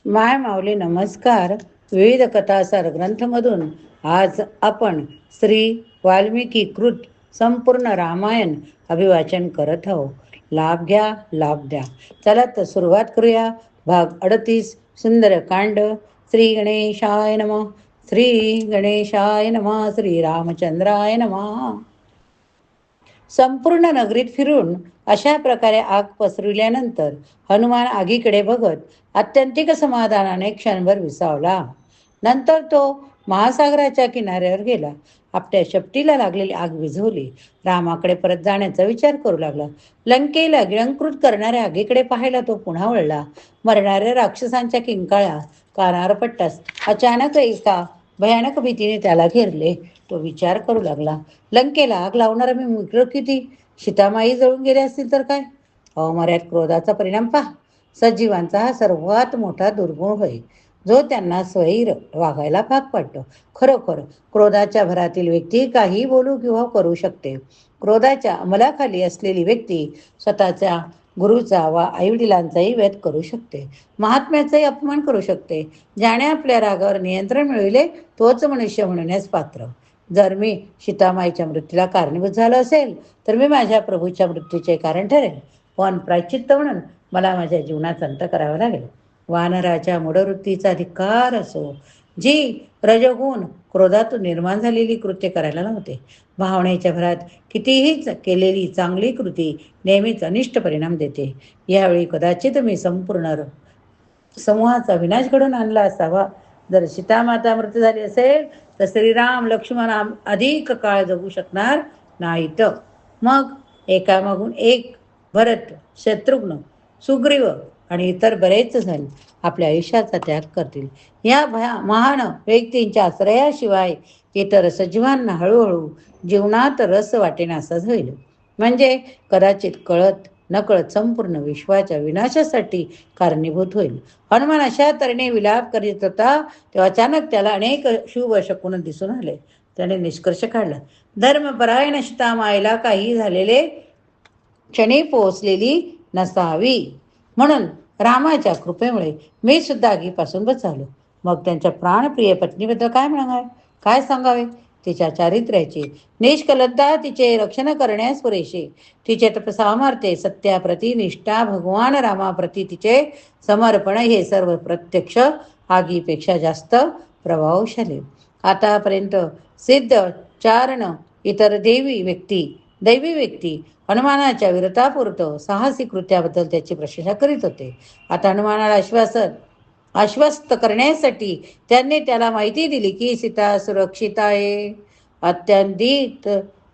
माय माऊली नमस्कार. विविध कथासार ग्रंथमधून आज आपण श्री वाल्मिकी कृत संपूर्ण रामायण अभिवाचन करत आहोत. लाभ घ्या, लाभ द्या. चला तर सुरुवात करूया. भाग 38 सुंदरकांड. श्री गणेशाय नमः. श्री गणेशाय नमः. श्री रामचंद्राय नमः. संपूर्ण नगरीत फिरून अशा प्रकारे आग पसरविल्यानंतर हनुमान आगीकडे बघत अत्यंतिक समाधानाने क्षणभर विसावला. नंतर तो महासागराच्या किनाऱ्यावर गेला. आपल्या शेपटीला लागलेली आग विझवली. रामाकडे परत जाण्याचा विचार करू लागला. लंकेला गिळंकृत करणाऱ्या आगीकडे पाहायला तो पुन्हा वळला. मरणाऱ्या राक्षसांच्या किंकाळ्या कानावर पडताच अचानक एका भयानक भीतीने त्याला घेरले. तो विचार करू लागला, लंकेला आग लावणारा मी मूर्ख किती. सीतामाई जळून गेले असतील तर काय. अमर्याद क्रोधाचा परिणाम पहा. सजीवांचा हा सर्वात मोठा दुर्गुण होय, जो त्यांना स्वैर वागायला भाग पाडतो. खरोखर क्रोधाच्या भरातील व्यक्ती काही बोलू किंवा करू शकते. क्रोधाच्या अंमलाखाली असलेली व्यक्ती स्वतःच्या गुरुचा वा आईवडिलांचाही वध करू शकते. महात्म्याचाही अपमान करू शकते. ज्याने आपल्या रागावर नियंत्रण मिळविले तोच मनुष्य म्हणण्यास पात्र. जर मी सीतामाईच्या मृत्यूला कारणीभूत झालो असेल तर मी माझ्या प्रभूच्या मृत्यूचे कारण ठरेल. पण प्रायश्चित्त म्हणून मला माझ्या जीवनाचा अंत करावा लागेल. वानराच्या मूढवृत्तीचा धिक्कार असो. जी रजगुण क्रोधातून निर्माण झालेली कृत्य करायला नव्हते. भावनेच्या भरात कितीही केलेली चांगली कृती नेहमीच अनिष्ट परिणाम देते. यावेळी कदाचित मी संपूर्ण समूहाचा विनाश घडून आणला असावा. जर सीतामाता मृत्यू झाली असेल तर श्रीराम लक्ष्मण अधिक काळ जगू शकणार नाहीत. मग एकामागून एक भरत, शत्रुघ्न, सुग्रीव आणि इतर बरेच जण आपल्या आयुष्याचा त्याग करतील. या महान व्यक्तींच्या आश्रयाशिवाय इतर सजीवांना हळूहळू जीवनात रस वाटेनासाच होईल. म्हणजे कदाचित कळत नकळत संपूर्ण विश्वाच्या विनाशासाठी कारणीभूत होईल. हनुमान अशा तऱ्हेने विलाप करीत होता तेव्हा अचानक त्याला अनेक शुभ शकुन दिसून आले. त्याने निष्कर्ष काढला, धर्मपरायण सीतामाईला काही झालेले क्षणी पोहोचलेली नसावी, म्हणून रामाच्या कृपेमुळे मी सुद्धा आगीपासून बचावलो. मग त्यांच्या प्राणप्रिय पत्नीबद्दल काय सांगावे. तिच्या चारित्र्याची निष्कलता तिचे रक्षण करण्यास पुरेशी. तिचे तपसामर्थ्य, सत्याप्रती निष्ठा, भगवान रामाप्रती तिचे समर्पण हे सर्व प्रत्यक्ष आगीपेक्षा जास्त प्रभावशाली. आतापर्यंत सिद्ध चारण इतर दैवी व्यक्ती हनुमानाच्या वीरतापुरतं साहसी कृत्याबद्दल त्याची प्रशंसा करीत होते. आता हनुमानाला आश्वस्त करण्यासाठी त्यांनी त्याला माहिती दिली की सीता सुरक्षित आहे.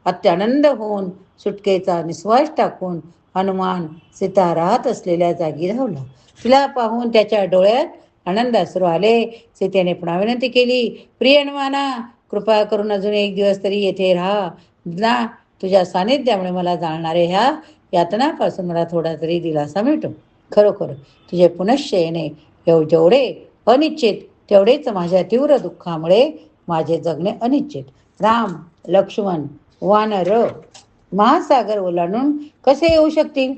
अत्यानंद होऊन सुटकेचा निश्वास टाकून हनुमान सीता राहत असलेल्या जागी धावला. तिला पाहून त्याच्या डोळ्यात आनंदाश्रू आले. सीतेने पुन्हा विनंती केली, प्रिय हनुमाना, कृपा करून अजून एक दिवस तरी येथे राहा ना. तुझ्या सानिध्यामुळे मला जाणणारे ह्या यातनापासून मला थोडा तरी दिलासा मिळतो. खरोखर तुझे पुनश्च येणे जेवढे अनिश्चित तेवढेच माझ्या तीव्र दुःखामुळे माझे जगणे अनिश्चित. राम, लक्ष्मण, वानर महासागर ओलांडून कसे येऊ शकतील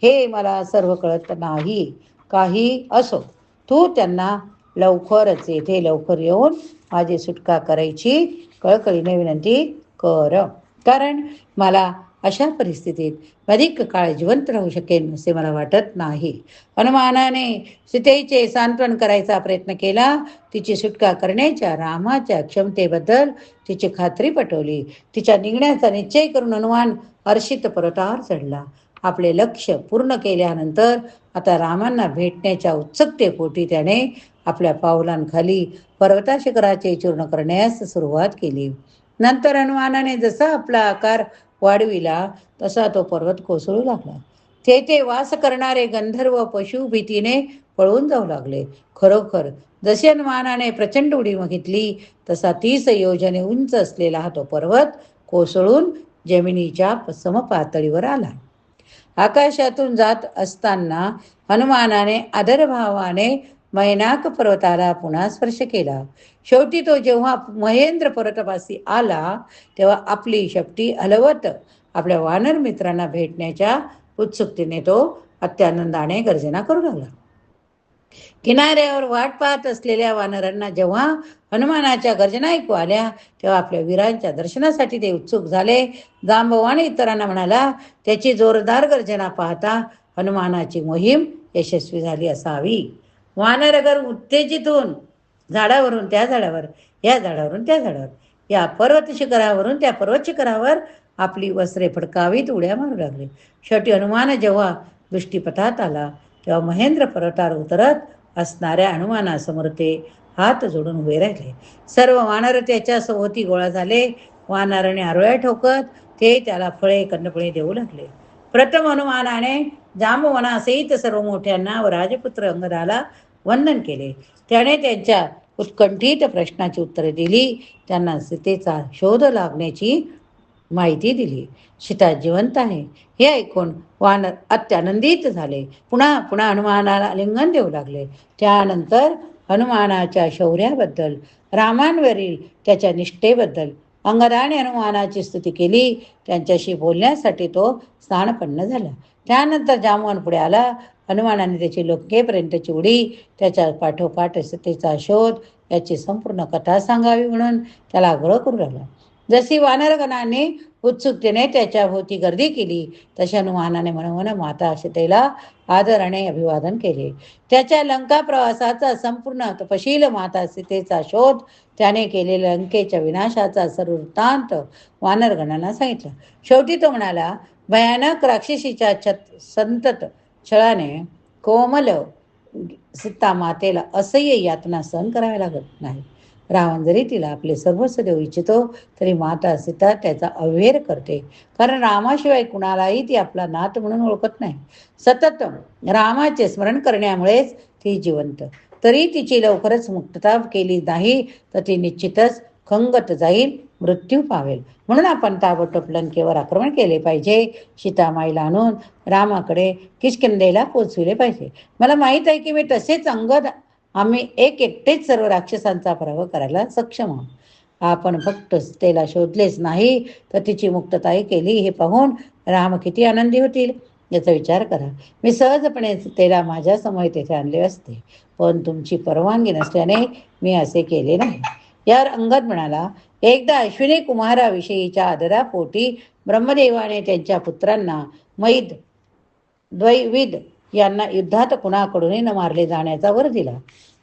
हे मला सर्व कळत नाही. काही असो, तू त्यांना लवकरच येथे लवकर येऊन माझी सुटका करायची कळकळीने विनंती कर. कारण मला अशा परिस्थितीत अधिक काळ जिवंत राहू शकेन असे मला वाटत नाही. हनुमानाने सीतेचे सांत्वन करायचा प्रयत्न केला. तिची सुटका करण्याच्या रामाच्या क्षमतेबद्दल तिची खात्री पटवली. तिच्या निघण्याचा निश्चय करून हनुमान हर्षित पर्वतावर चढला. आपले लक्ष्य पूर्ण केल्यानंतर आता रामांना भेटण्याच्या उत्सुकतेपोटी त्याने आपल्या पावलांखाली पर्वता शिखराचे चूर्ण करण्यास सुरुवात केली. नंतर हनुमानाने जसा आपला आकार वाढविला तसा तो पर्वत कोसळू लागला. तेथे वास करणारे गंधर्व पशु भीतीने पळून जाऊ लागले. खरोखर जशी हनुमानाने प्रचंड उडी घेतली तसा 30 योजने उंच असलेला हा तो पर्वत कोसळून जमिनीच्या समपातळीवर आला. आकाशातून जात असताना हनुमानाने आदरभावाने मैनाक पर्वताला पुन्हा स्पर्श केला. शेवटी तो जेव्हा महेंद्र पर्वतापाशी आला तेव्हा आपली शेपटी हलवत आपल्या वानर मित्रांना भेटण्याच्या उत्सुकतेने तो अत्यानंदाने गर्जना करू लागला. किनाऱ्यावर वाट पाहत असलेल्या वानरांना जेव्हा हनुमानाच्या गर्जना ऐकू आल्या तेव्हा आपल्या वीरांच्या दर्शनासाठी ते उत्सुक झाले. जांबवान इतरांना म्हणाला, त्याची जोरदार गर्जना पाहता हनुमानाची मोहीम यशस्वी झाली असावी. वानरगर उत्तेजित होऊन झाडावरून त्या झाडावर, या झाडावरून त्या झाडावर, या पर्वत शिखरावरून त्या पर्वत शिखरावर आपली वस्त्रे फडकावीत उड्या मारू लागले. शेवटी हनुमान जेव्हा दृष्टीपथात आला तेव्हा महेंद्र पर्वतावर उतरत असणाऱ्या हनुमानासमोर ते हात जोडून उभे राहिले. सर्व वानर त्याच्या सभोवती गोळा झाले. वानराने आरोळ्या ठोकत ते त्याला फळे कंदफळे देऊ लागले. प्रथम हनुमानाने जांबवनासहित सर्व मोठ्यांना व राजपुत्र अंगदाला वंदन केले. त्याने त्यांच्या उत्कंठित प्रश्नाची उत्तरे दिली. त्यांना सीतेचा शोध लागण्याची माहिती दिली. सीता जिवंत आहे हे ऐकून वानर अत्यानंदित झाले. पुन्हा पुन्हा हनुमानाला आलिंगन देऊ लागले. त्यानंतर हनुमानाच्या शौर्याबद्दल, रामांवरील त्याच्या निष्ठेबद्दल अंगदाने हनुमानाची स्तुती केली. त्यांच्याशी बोलण्यासाठी तो स्थानपन्न झाला. त्यानंतर जांबवान पुढे आला. हनुमानाने त्याची लंकेपर्यंतची उडी, त्याच्या पाठोपाठ सीतेचा शोध याची संपूर्ण कथा सांगावी म्हणून त्याला आग्रह करू लागला. जशी वानरगणाने उत्सुकतेने त्याच्या भोवती गर्दी केली तशा हनुमानाने मनोमन माता सीतेला आदराने अभिवादन केले. त्याच्या लंका प्रवासाचा संपूर्ण तपशील, माता सीतेचा शोध, त्याने केलेल्या लंकेच्या विनाशाचा सर्व वृत्तांत वानरगणांना सांगितलं. शेवटी तो म्हणाला, भयानक राक्षसीच्या संतत छळाने कोमल सीता मातेला असह्य यातना सहन कराव्या लागत नाही. रावण जरी तिला आपले सर्वस्व देऊ इच्छितो तरी माता सीता त्याचा अव्हेर करते, कारण रामाशिवाय कुणालाही ती आपला नात म्हणून ओळखत नाही. सतत रामाचे स्मरण करण्यामुळेच ती जिवंत. तरी तिची लवकरच मुक्तता केली नाही तर ती निश्चितच खंगत जाईल, मृत्यू पावेल. म्हणून आपण ताबडतोब लंकेवर आक्रमण केले पाहिजे. सीतामाईला आणून रामाकडे किष्किंधेला पोचविले पाहिजे. मला माहीत आहे की मी तसेच अंगद आम्ही एकटेच सर्व राक्षसांचा पराभव करायला सक्षम आहोत. आपण फक्त सीतेला शोधलेच नाही तर तिची मुक्तताही केली हे पाहून राम किती आनंदी होतील याचा विचार करा. मी सहजपणे सीतेला माझ्या समोर तेथे आणले असते, पण तुमची परवानगी नसल्याने मी असे केले नाही. यावर अंगद म्हणाला, एकदा अश्विनी कुमाराविषयीच्या आदरापोटी ब्रह्मदेवाने त्यांच्या पुत्रांना मैद, द्वैविद यांना युद्धात कुणाकडूनही न मारले जाण्याचा वर दिला.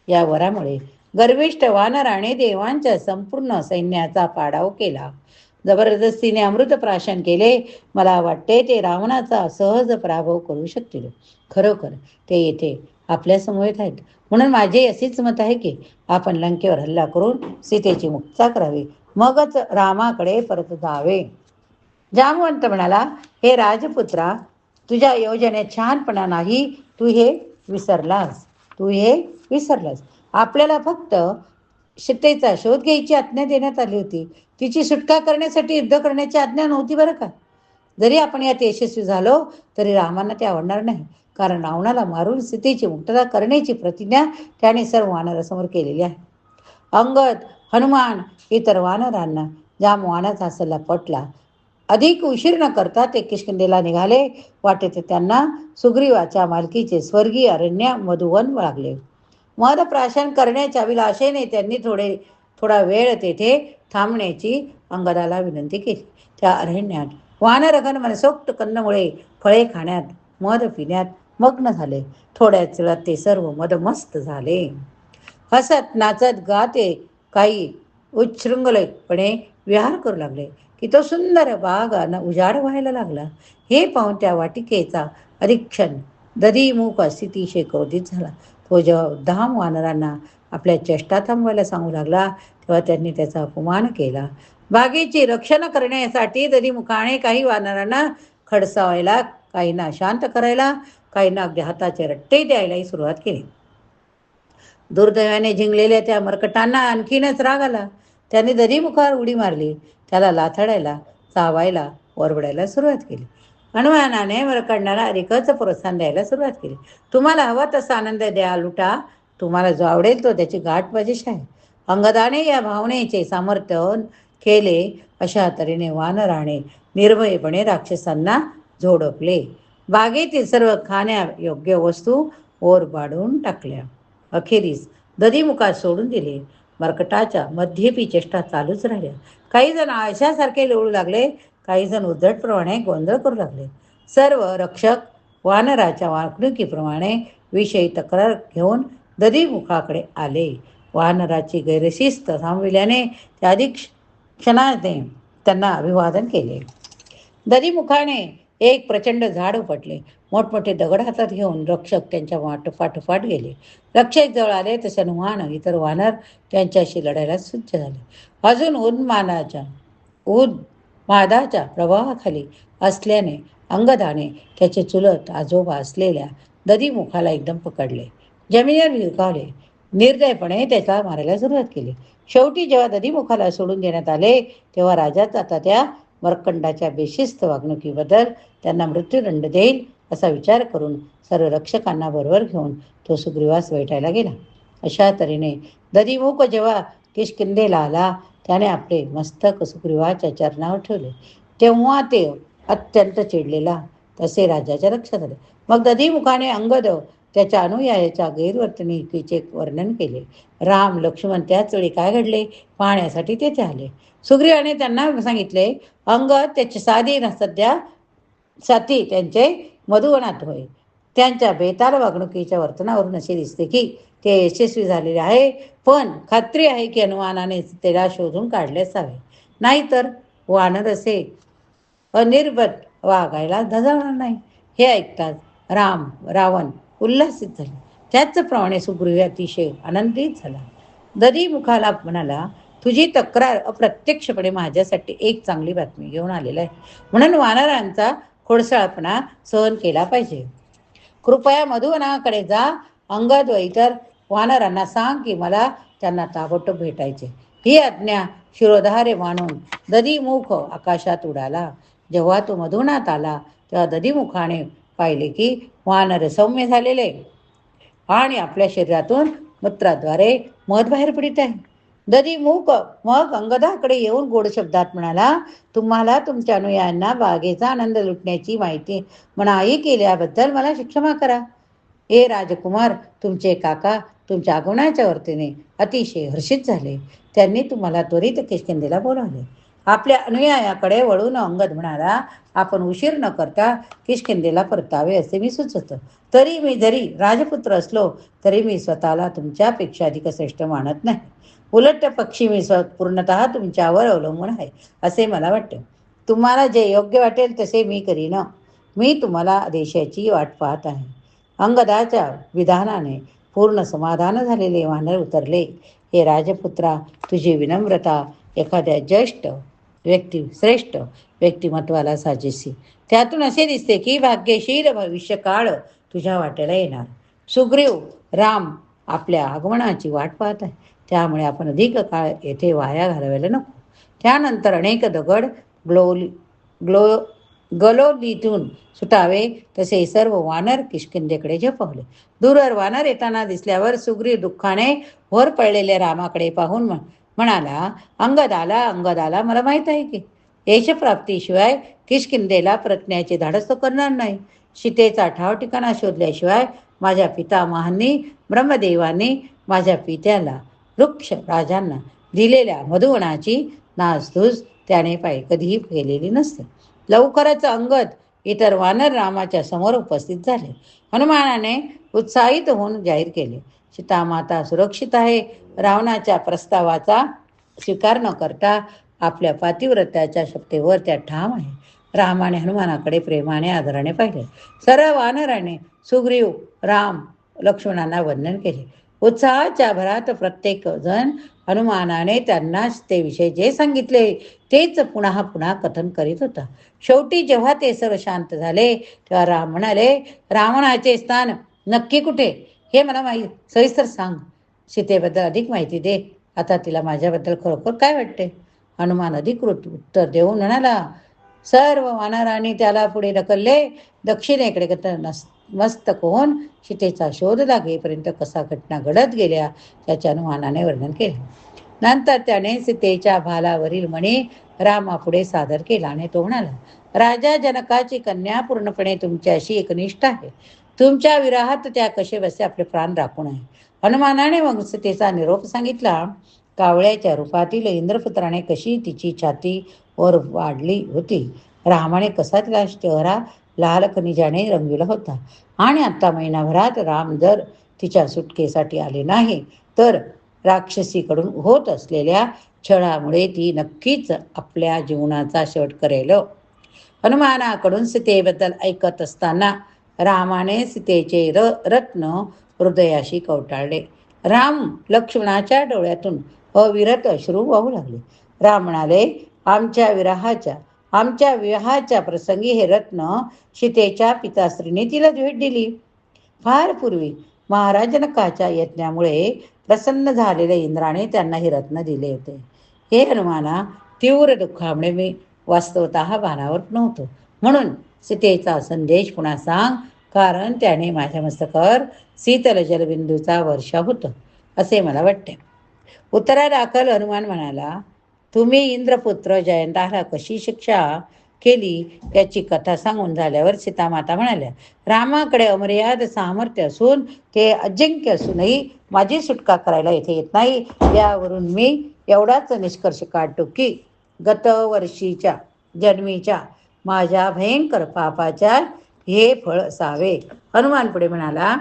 या वरामुळे गर्विष्ठ वानराने देवांच्या संपूर्ण सैन्याचा पाडाव केला. जबरदस्तीने अमृत प्राशन केले. मला वाटते ते रावणाचा सहज पराभव करू शकतील. खरोखर ते येथे आपल्या समवेत आहेत. म्हणून माझे असेच मत आहे की आपण लंकेवर हल्ला करून सीतेची मुक्तता करावी, मगच रामाकडे परत जावे. जामवंत म्हणाला, हे राजपुत्रा, तुझ्या योजनेत छानपणा नाही. तू हे विसरलास. आपल्याला फक्त सीतेचा शोध घ्यायची आज्ञा देण्यात आली होती. तिची सुटका करण्यासाठी युद्ध करण्याची आज्ञा नव्हती बरं का. जरी आपण यात यशस्वी झालो तरी रामांना ते आवडणार नाही, कारण रावणाला मारून सीतेची मुक्तता करण्याची प्रतिज्ञा त्याने सर्व वानरासमोर केलेली आहे. अंगद, हनुमान, इतर वानरांना जांबवानाचा सल्ला पटला. अधिक उशीर न करता ते किष्किंधेला निघाले. वाटेत त्यांना सुग्रीवाच्या मालकीचे स्वर्गीय अरण्य मधुवन लागले. मदप्राशन करण्याच्या विलासेने त्यांनी थोडा वेळ तेथे थांबण्याची अंगदाला विनंती केली. त्या अरण्यात वानरगण मनसोक्त कंदमुळे, फळे खाण्यात, मध पिण्यात मग्न झाले. थोड्याच वेळात ते सर्व मदमस्त झाले. हसत नाचत गाते काही उच्छृंखलपणे विहार करू लागले की तो सुंदर बाग उजाड व्हायला लागला. हे पाहून त्या वाटिकेचा अधीक्षण दधीमुख अतिशय क्रोधित झाला. तो जेव्हा उद्दाम वानरांना आपल्या चेष्टा थांबवायला सांगू लागला तेव्हा त्यांनी त्याचा अपमान केला. बागेची रक्षण करण्यासाठी दधीमुखाने काही वानरांना खडसावायला, काहींना शांत करायला, काहींना अगदी हाताचे रट्टे द्यायलाही सुरुवात केली. दुर्दैवाने झिंगलेल्या त्या मरकटांना आणखीनच राग आला. त्याने दधीमुखावर उडी मारली. त्याला लाथाडायला, चावायला, ओरबडायला सुरुवात केली. हनुमानाने मरकटांना अधिकच प्रोत्साहन द्यायला सुरुवात केली. तुम्हाला हवा तसा आनंद द्या, लुटा. तुम्हाला जो आवडेल तो त्याची गाठ माझीशी आहे. अंगदाने या भावनेचे समर्थन केले. अशा तऱ्हेने वानराने निर्भयपणे राक्षसांना झोडपले. बागेतील सर्व खाण्यायोग्य वस्तू ओरबाडून टाकल्या. अखेरीस दधीमुखात सोडून दिले. मर्कटाच्या मध्येपी चेष्टा चालूच राहिल्या. काही जण आळशासारखे लोळू लागले, काही जण उद्धटप्रमाणे गोंधळ करू लागले. सर्व रक्षक वानराच्या वागणुकीप्रमाणे विषयी तक्रार घेऊन दधीमुखाकडे आले. वानराची गैरशिस्त थांबविल्याने त्या अधिक क्षणाने त्यांना अभिवादन केले. दधीमुखाने एक प्रचंड झाड उपटले. मोठमोठे दगड हातात घेऊन रक्षक त्यांच्या पाठोपाठ गेले. रक्षक जवळ आले तसे हनुमान इतर वानर त्यांच्याशी लढायला सज्ज झाले. अजून उन्मादाच्या प्रभावाखाली असल्याने अंगदाने त्याचे चुलत आजोबा असलेल्या दधीमुखाला एकदम पकडले. जमिनीवर विरकावले. निर्दयपणे त्याला मारायला सुरुवात केली. शेवटी जेव्हा दधीमुखाला सोडून देण्यात आले तेव्हा राजाचा आता त्या मर्कंडाच्या बेशिस्त वागणुकीबद्दल त्यांना मृत्यूदंड देईल असा विचार करून सर्व रक्षकांना बरोबर घेऊन तो सुग्रीवास भेटायला गेला. अशा तऱ्हेने दधीमुख जेव्हा किष्किंधेला आला त्याने आपले मस्तक सुग्रीवाच्या चरणावर ठेवले. तेव्हा ते अत्यंत चिडलेला तसे राजाच्या लक्षात आले. मग दधीमुखाने अंगद त्याच्या अनुयायाच्या गैरवर्तणुकीचे वर्णन केले. राम लक्ष्मण त्याच वेळी काय घडले पाहण्यासाठी तेथे आले. सुग्रीवाने त्यांना सांगितले, अंगद त्याचे सध्या साथी त्यांचे मधुवनात होय. त्यांच्या बेताल वागणुकीच्या वर्तनावरून असे दिसते की ते यशस्वी झालेले आहे, पण खात्री आहे की हनुमानाने त्याला शोधून काढले असावे, नाहीतर वानर असे अनिर्बत वागायला धजावणार नाही. हे ऐकताच रावण उल्हासित झाले. त्याचप्रमाणे सुग्रीव अतिशय आनंदित झाला. दधीमुखाला म्हणाला, तुझी तक्रार अप्रत्यक्षपणे माझ्यासाठी एक चांगली बातमी घेऊन आलेला आहे, म्हणून वानरांचा खोडसाळपणा सहन केला पाहिजे. कृपया मधुवनाकडे जा. अंगद व इतर वानरांना सांग की मला त्यांना ताबडतोब भेटायचे. ही आज्ञा शिरोधार्य मानून दधीमुख आकाशात उडाला. जेव्हा तो मधुवनात आला तेव्हा दधीमुखाने पाहिले की वानर सौम्य झालेले आणि आपल्या शरीरातून मूत्राद्वारे मध बाहेर पडित आहे. दधीमुख मग अंगदाकडे येऊन गोड शब्दात म्हणाला, तुम्हाला तुमच्या अनुयायांना बागेचा आनंद लुटण्याची माहिती मनाई केल्याबद्दल मला क्षमा करा. हे राजकुमार, तुमचे काका तुमच्या आगमनाच्या वर्तीने अतिशय हर्षित झाले. त्यांनी तुम्हाला त्वरित किष्किंधेला बोलावले. आपल्या अनुयायाकडे वळून अंगद म्हणाला, आपण उशीर न करता किष्किंधेला परतावे असे मी सुचवतो. तरी मी जरी राजपुत्र असलो तरी मी स्वतःला तुमच्यापेक्षा अधिक श्रेष्ठ मानत नाही. उलट पक्षी मी पूर्णतः तुमच्यावर अवलंबून आहे असे मला वाटते. तुम्हाला जे योग्य वाटेल तसे मी करीन. मी तुम्हाला आदेशाची वाट पाहत आहे. अंगदाच्या विधानाने पूर्ण समाधान झालेले वानर उतरले. हे राजपुत्रा, तुझी विनम्रता एखाद्या श्रेष्ठ व्यक्तिमत्वाला साजेसी. त्यातून असे दिसते की भाग्यशील भविष्यकाळ तुझ्या वाट्याला येणार. सुग्रीव राम आपल्या आगमनाची वाट पाहत आहे, त्यामुळे आपण अधिक काळ येथे वाया घालवायला नको. त्यानंतर अनेक दगड गलोलीतून सुटावे तसे सर्व वानर किष्किंधेकडे झेपावले. दूरवर वानर येताना दिसल्यावर सुग्रीव दुःखाने वर पडलेल्या रामाकडे पाहून म्हणाला, अंगद आला, मला माहीत आहे की यशप्राप्तीशिवाय किष्किंधेला प्रज्ञाचे धाडस तो करणार नाही. सीतेचा ठाव ठिकाणा शोधल्याशिवाय माझ्या पितामहांनी ब्रह्मदेवांनी माझ्या पित्याला वृक्ष राजांना दिलेल्या मधुवनाची नासधूस त्याने कधीही केलेली नसते. लवकरच अंगद इतर वानर रामाच्या समोर उपस्थित झाले. हनुमानाने उत्साहित होऊन जाहीर केले, सीतामाता सुरक्षित आहे. रावणाच्या प्रस्तावाचा स्वीकार न करता आपल्या पातिव्रत्याच्या शपथेवर त्या ठाम आहे. रामाने हनुमानाकडे प्रेमाने आदराने पाहिले. सर्व वानराने सुग्रीव राम लक्ष्मणांना वंदन केले. उत्साहाच्या भरात प्रत्येक जण हनुमानाने त्यांना ते विषय जे सांगितले तेच पुन्हा पुन्हा कथन करीत होता. शेवटी जेव्हा ते सर्व शांत झाले तेव्हा राम म्हणाले, रावणाचे स्थान नक्की कुठे हे मला सविस्तर सांग. सीतेबद्दल अधिक माहिती दे. आता तिला माझ्याबद्दल खरोखर काय वाटते. हनुमान अधिकृत उत्तर देऊन म्हणाला, सर्व वानरांनी त्याला पुढे ढकलले. दक्षिणेकडे मस्तक होऊन सीतेचा शोध लागेपर्यंत कसा घटना घडत गेल्या त्याचे हनुमानाने वर्णन केले. नंतर त्याने सीतेच्या भालावरील मणी रामापुढे सादर केला आणि तो म्हणाला, राजा जनकाची कन्या पूर्णपणे तुमच्याशी एकनिष्ठ आहे. तुमच्या विराहात त्या कसे बसे आपले प्राण राखून आहे. हनुमानाने मग सीतेचा निरोप सांगितला. कावळ्याच्या रूपातील इंद्रपुत्राने कशी तिची छाती वर वाढली होती. रामाने कसा तिला चेहरा लाल खनिजाने रंगविला होता. आणि आता महिनाभरात राम जर तिच्या सुटकेसाठी आले नाही तर राक्षसीकडून होत असलेल्या छळामुळे ती नक्कीच आपल्या जीवनाचा शेवट करेल. हनुमानाकडून सीतेबद्दल ऐकत असताना रामाने सीतेचे रत्न हृदयाशी कवटाळले. राम लक्ष्मणाच्या डोळ्यातून अविरत अश्रू वाहू लागले. राम म्हणाले, आमच्या विवाहाच्या प्रसंगी हे रत्न सीतेच्या पिताश्रीने तिला भेट दिली. फार पूर्वी महाराज जनकाच्या यज्ञामुळे प्रसन्न झालेल्या इंद्राने त्यांना हे रत्न दिले होते. हे हनुमाना, तीव्र दुःखामुळे मी वास्तवतः भानावर नव्हतो. म्हणून सीतेचा संदेश पुन्हा सांग, कारण त्याने माझ्या मस्तकावर शीतल जलबिंदूचा वर्षा होतो असे मला वाटते. उत्तरादाखल हनुमान म्हणाला, तुम्ही इंद्रपुत्र जयंताला कशी शिक्षा केली याची कथा सांगून झाल्यावर सीतामाता म्हणाल्या, रामाकडे अमर्याद सामर्थ्य असून ते अजिंक्य असूनही माझी सुटका करायला येथे येत नाही. यावरून मी एवढाच निष्कर्ष काढतो की गतवर्षीच्या जन्मीच्या माझ्या भयंकर पापाच्या हे फळ असावे. हनुमान पुढे म्हणाला,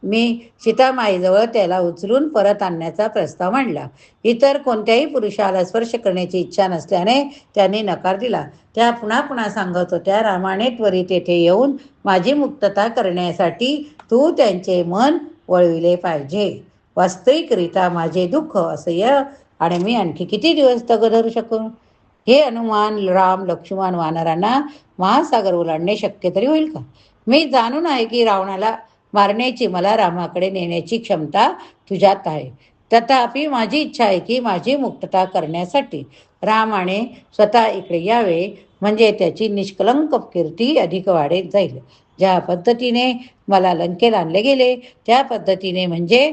मी सीतामाईजवळ त्याला उचलून परत आणण्याचा प्रस्ताव मांडला. इतर कोणत्याही पुरुषाला स्पर्श करण्याची इच्छा नसल्याने त्यांनी नकार दिला. त्या पुन्हा पुन्हा सांगत होत्या, रामाने त्वरित येथे येऊन माझी मुक्तता करण्यासाठी तू त्यांचे मन वळविले पाहिजे. वास्तविकरित्या माझे दुःख असह्य आणि मी आणखी किती दिवस तग धरू शकू. हे हनुमान, राम, लक्ष्मण, वानरांना महासागर ओलांडणे शक्य तरी होईल का. मी जाणून आहे की रावणाला मारण्याची मला रामाकडे नेण्याची क्षमता तुझ्यात आहे. तथापि माझी इच्छा आहे की माझी मुक्तता करण्यासाठी रामाने स्वतः इकडे यावे, म्हणजे त्याची निष्कलंक कीर्ती अधिक वाढत जाईल. ज्या पद्धतीने मला लंकेला आणले गेले त्या पद्धतीने, म्हणजे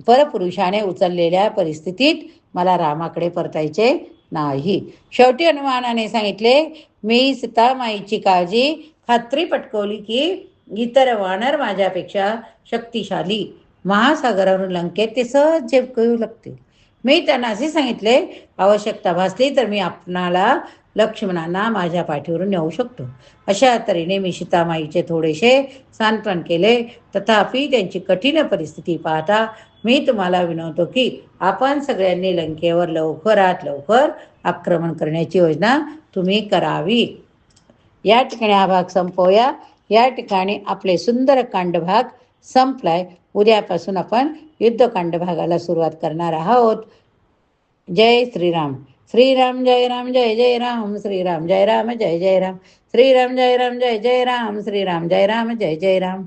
परपुरुषाने उचललेल्या परिस्थितीत मला रामाकडे परतायचे नाही. शेवटी हनुमानाने सांगितले, मी सीतामाईची काळजी खात्री पटकवली की इतर वानर माझ्यापेक्षा शक्तिशाली महासागरावरून लंकेत ते सहज झेपकू लागतील. मी त्यांना असे सांगितले, आवश्यकता भासली तर मी आपणाला लक्ष्मणांना माझ्या पाठीवरून नेऊ शकतो. अशा तऱ्हेने मी सीतामाईचे थोडेसे सांत्वन केले. तथापि त्यांची कठीण परिस्थिती पाहता मी तुम्हाला विनवतो की आपण सगळ्यांनी लंकेवर लवकरात लवकर आक्रमण करण्याची योजना तुम्ही करावी. या ठिकाणी हा भाग संपवूया. या ठिकाणी आपले सुंदरकांड भाग संपलाय. उद्यापासून आपण युद्धकांड भागाला सुरुवात करणार आहोत. जय श्रीराम. श्रीराम जय राम जय जय राम. श्रीराम जय राम जय जय राम. श्रीराम जय राम जय जय राम. श्रीराम जय राम जय जय राम.